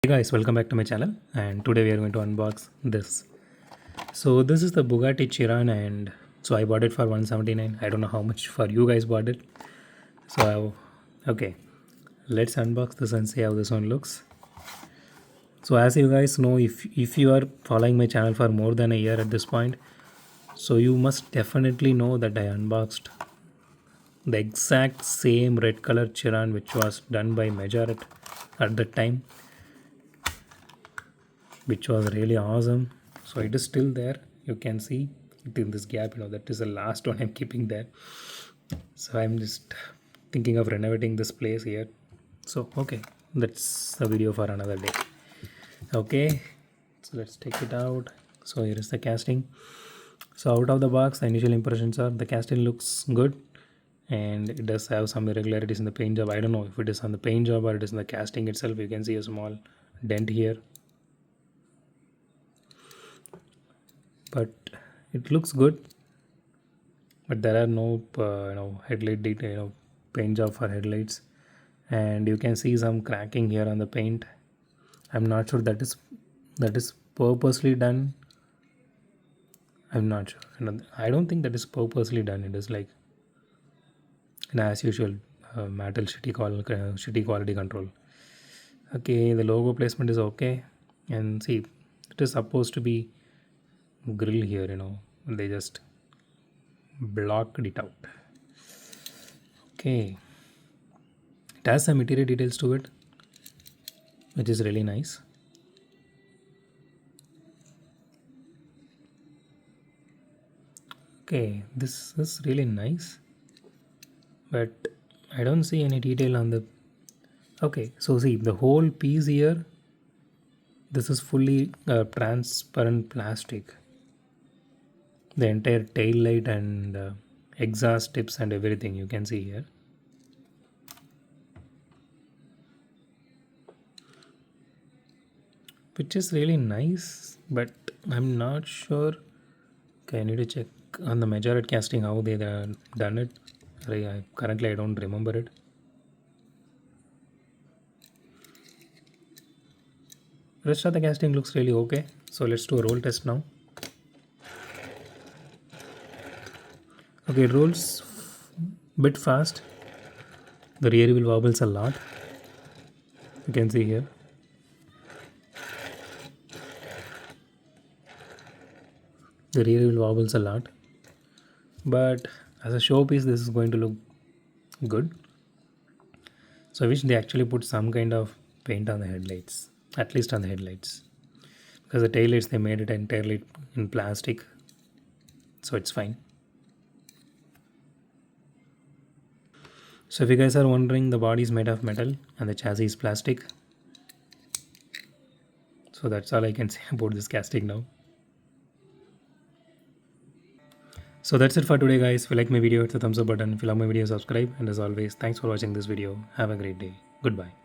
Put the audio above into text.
Hey guys, welcome back to my channel, and today we are going to unbox this. So this is the Bugatti Chiron, and so I bought it for 179. I don't know how much for you guys bought it. Okay, let's unbox this and see how this one looks. So as you guys know, if you are following my channel for more than a year at this point, so you must definitely know that I unboxed the exact same red color Chiron which was done by Majorette at that time, which was really awesome. So it is still there, you can see it in this gap, that is the last one I'm keeping there. So I'm just thinking of renovating this place here. So okay, that's a video for another day. Okay, so let's take it out. So here is the casting. So out of the box, the initial impressions are the casting looks good, and it does have some irregularities in the paint job. I don't know if it is on the paint job or it is in the casting itself. You can see a small dent here, but it looks good. But there are no headlight detail, paint job for headlights, and you can see some cracking here on the paint. I'm not sure that is purposely done. I'm not sure. I don't think that is purposely done. It is like as usual, metal shitty quality control. Okay, the logo placement is okay, and see, it is supposed to be grill here. They just blocked it out. Okay, it has some interior details to it, which is really nice. Okay, this is really nice, but I don't see any detail on the. Okay, so see the whole piece here. This is fully transparent plastic. The entire tail light and exhaust tips and everything you can see here. Which is really nice, but I'm not sure. Okay, I need to check on the Majorette casting how they done it. Currently I don't remember it. Rest of the casting looks really okay. So let's do a roll test now. Okay, it rolls bit fast. The rear wheel wobbles a lot. You can see here. The rear wheel wobbles a lot. But as a showpiece, this is going to look good. So I wish they actually put some kind of paint on the headlights. At least on the headlights. Because the taillights, they made it entirely in plastic. So it's fine. So if you guys are wondering, the body is made of metal and the chassis is plastic. So that's all I can say about this casting now. So that's it for today guys. If you like my video, hit the thumbs up button. If you love my video, subscribe. And as always, thanks for watching this video. Have a great day. Goodbye.